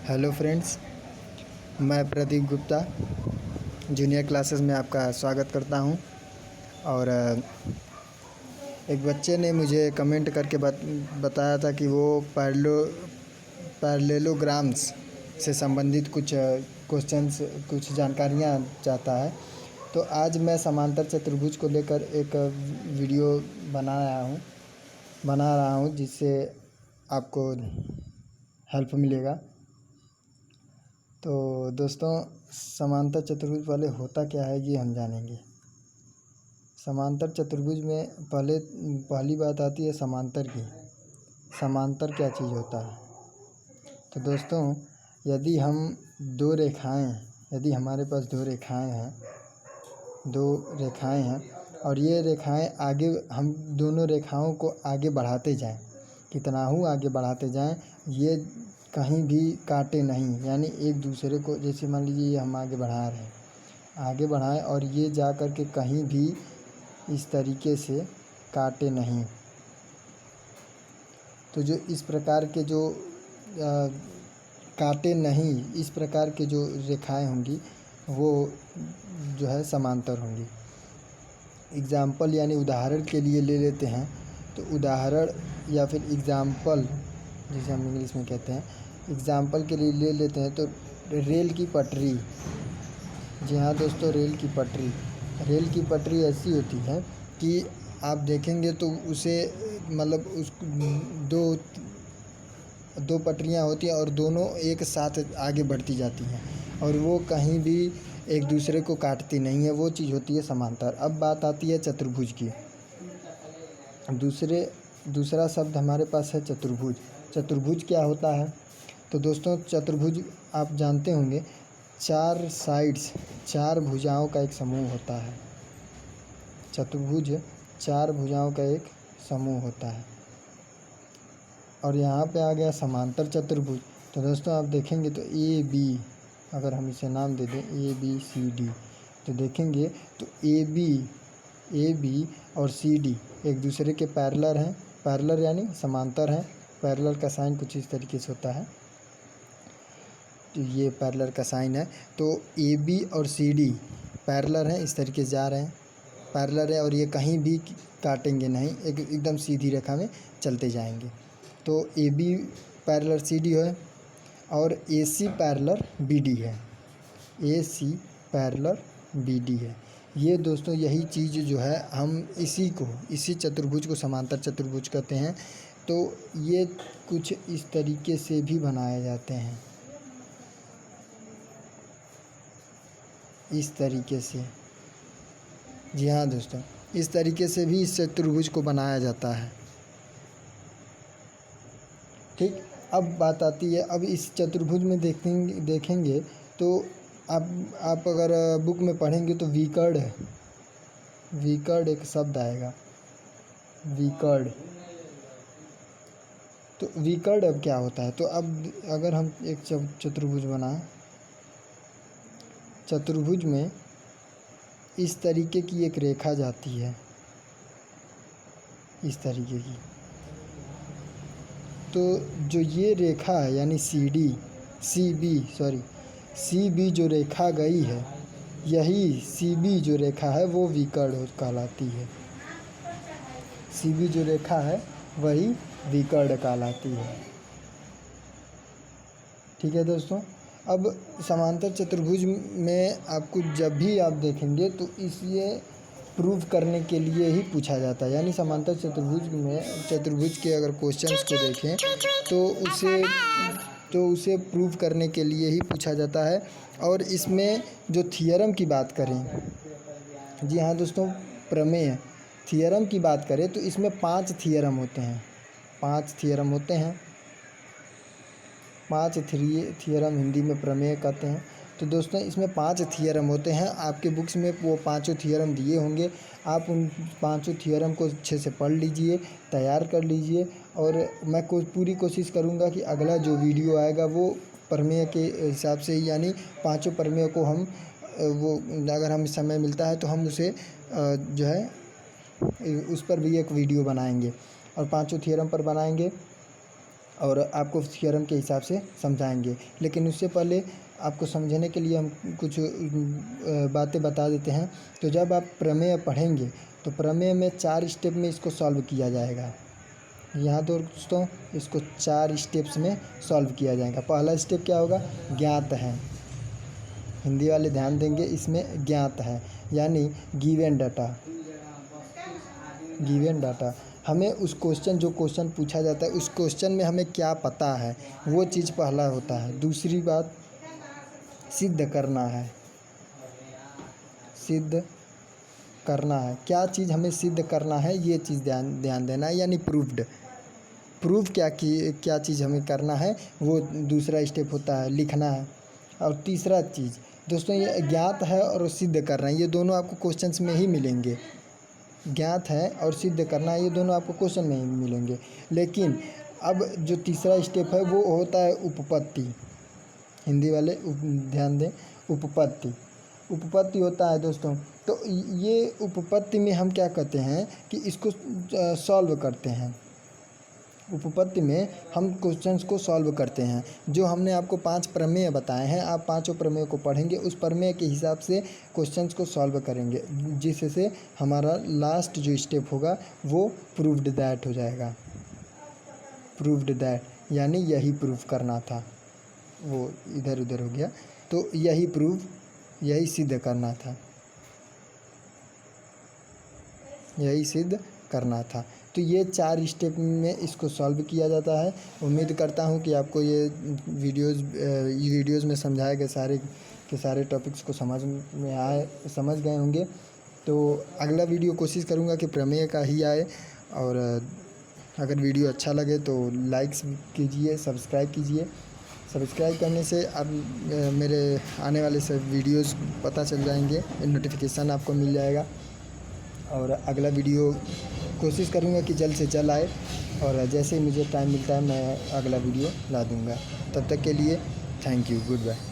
Hello friends, मैं Pradeep Gupta junior classes में आपका स्वागत करता हूं। और एक बच्चे ने मुझे कमेंट करके बताया था कि वो पैरेललोग्राम्स से संबंधित कुछ क्वेश्चंस, कुछ जानकारियां चाहता है। तो आज मैं समांतर चतुर्भुज को लेकर एक वीडियो बना रहा हूं जिससे आपको हेल्प मिलेगा। तो दोस्तों, समांतर चतुर्भुज पहले होता क्या है ये हम जानेंगे। समांतर चतुर्भुज में पहली बात आती है समांतर की। समांतर क्या चीज़ होता है? तो दोस्तों, यदि हमारे पास दो रेखाएं हैं और ये रेखाएं आगे, हम दोनों रेखाओं को आगे बढ़ाते जाएं, कितना आगे बढ़ाते जाएं, ये कहीं भी काटे नहीं। यानी एक दूसरे को, जैसे मान लीजिए ये हम आगे बढ़ाएं और ये जा कर के कहीं भी इस तरीके से काटे नहीं। तो जो इस प्रकार के काटे नहीं, इस प्रकार के जो रेखाएं होंगी वो जो है समांतर होंगी। एग्जाम्पल यानी उदाहरण के लिए ले लेते हैं। तो उदाहरण या फिर एग्जाम्पल जिसे हम इंग्लिश में कहते हैं, एग्जाम्पल के लिए ले लेते हैं तो रेल की पटरी। जी हाँ दोस्तों, रेल की पटरी ऐसी होती है कि आप देखेंगे तो उसे मतलब उस दो पटरियाँ होती हैं और दोनों एक साथ आगे बढ़ती जाती हैं और वो कहीं भी एक दूसरे को काटती नहीं है। वो चीज़ होती है समांतर। अब बात आती है चतुर्भुज की। दूसरा शब्द हमारे पास है चतुर्भुज। चतुर्भुज क्या होता है? तो दोस्तों, चतुर्भुज आप जानते होंगे, 4 भुजाओं का एक समूह होता है। चतुर्भुज 4 भुजाओं का एक समूह होता है। और यहाँ पे आ गया समांतर चतुर्भुज। तो दोस्तों, आप देखेंगे तो ए बी, अगर हम इसे नाम दे दें ABCD, तो देखेंगे तो ए बी और CD एक दूसरे के पैरेलल हैं। पैरेलल यानी समांतर हैं। पैरेलल का साइन कुछ इस तरीके से होता है। तो ये पैरेलल का साइन है। तो AB और CD पैरेलल हैं, इस तरीके से जा रहे हैं, पैरेलल है और ये कहीं भी काटेंगे नहीं, एकदम सीधी रेखा में चलते जाएंगे। तो AB पैरेलल CD है और AC पैरेलल BD है। ये दोस्तों, यही चीज़ जो है, हम इसी चतुर्भुज को समांतर चतुर्भुज कहते हैं। तो ये कुछ इस तरीके से भी बनाए जाते हैं, इस तरीके से। जी हाँ दोस्तों, इस तरीके से भी इस चतुर्भुज को बनाया जाता है। ठीक, अब बात आती है, अब इस चतुर्भुज में देखेंगे तो आप अगर बुक में पढ़ेंगे तो विकर्ण एक शब्द आएगा, विकर्ण। तो विकर्ण अब क्या होता है? तो अब अगर हम एक चतुर्भुज बनाएं, चतुर्भुज में इस तरीके की एक रेखा जाती है, इस तरीके की। तो जो ये रेखा है यानी CB जो रेखा गई है, यही CB जो रेखा है वो विकर्ण कहलाती है। CB जो रेखा है वही विकर्ण कहलाती है। ठीक है दोस्तों, अब समांतर चतुर्भुज में आपको जब भी आप देखेंगे तो इसे प्रूव करने के लिए ही पूछा जाता है। यानी समांतर चतुर्भुज के अगर क्वेश्चंस को देखें तो उसे प्रूव करने के लिए ही पूछा जाता है। और इसमें जो थियरम की बात करें, जी हाँ दोस्तों, प्रमेय थियरम की बात करें तो इसमें 5 थियरम होते हैं। 5 थियरम हिंदी में प्रमेय कहते हैं। तो दोस्तों, इसमें 5 थियरम होते हैं। आपके बुक्स में वो 5 थियरम दिए होंगे। आप उन 5 थियरम को अच्छे से पढ़ लीजिए, तैयार कर लीजिए। और मैं पूरी कोशिश करूँगा कि अगला जो वीडियो आएगा वो प्रमेय के हिसाब से ही, यानी 5 प्रमेय को हम अगर हमें समय मिलता है तो हम उसे जो है उस पर भी एक वीडियो बनाएंगे और 5 थियरम पर बनाएंगे। और आपको थ्योरम के हिसाब से समझाएंगे। लेकिन उससे पहले आपको समझने के लिए हम कुछ बातें बता देते हैं। तो जब आप प्रमेय पढ़ेंगे तो प्रमेय में 4 स्टेप में इसको सॉल्व किया जाएगा। यहाँ दोस्तों इसको 4 स्टेप्स में सॉल्व किया जाएगा। पहला स्टेप क्या होगा, ज्ञात है। हिंदी वाले ध्यान देंगे, इसमें ज्ञात है यानी गिवन डाटा। गिवन डाटा हमें उस क्वेश्चन, जो क्वेश्चन पूछा जाता है उस क्वेश्चन में हमें क्या पता है, वो चीज़ पहला होता है। दूसरी बात सिद्ध करना है। सिद्ध करना है, क्या चीज़ हमें सिद्ध करना है, ये चीज़ ध्यान देना है, यानी प्रूव्ड। प्रूव क्या चीज़ हमें करना है, वो दूसरा स्टेप होता है, लिखना है। और तीसरा चीज़ दोस्तों ये ज्ञात है और सिद्ध करना है, ये दोनों आपको क्वेश्चंस में ही मिलेंगे। ज्ञात है और सिद्ध करना है, ये दोनों आपको क्वेश्चन में ही मिलेंगे। लेकिन अब जो तीसरा स्टेप है वो होता है उपपत्ति। हिंदी वाले ध्यान दें, उपपत्ति। उपपत्ति होता है दोस्तों, तो ये उपपत्ति में हम क्या करते हैं कि इसको सॉल्व करते हैं। उपपत्ति में हम क्वेश्चंस को सॉल्व करते हैं। जो हमने आपको 5 प्रमेय बताए हैं, आप पाँचों प्रमेय को पढ़ेंगे, उस प्रमेय के हिसाब से क्वेश्चंस को सॉल्व करेंगे, जिससे हमारा लास्ट जो स्टेप होगा वो प्रूव्ड दैट हो जाएगा। प्रूव्ड दैट यानी यही प्रूव करना था, वो इधर उधर हो गया, तो यही सिद्ध करना था, यही सिद्ध करना था। तो ये 4 स्टेप में इसको सॉल्व किया जाता है। उम्मीद करता हूँ कि आपको ये वीडियोज़ में समझाए गए सारे के सारे टॉपिक्स को समझ गए होंगे। तो अगला वीडियो कोशिश करूँगा कि प्रमेय का ही आए। और अगर वीडियो अच्छा लगे तो लाइक्स कीजिए, सब्सक्राइब कीजिए। सब्सक्राइब करने से अब मेरे आने वाले सब वीडियोज़ पता चल जाएंगे, नोटिफिकेशन आपको मिल जाएगा। और अगला वीडियो कोशिश करूँगा कि जल्द से जल्द आए, और जैसे ही मुझे टाइम मिलता है मैं अगला वीडियो ला दूँगा। तब तक के लिए थैंक यू, गुड बाय।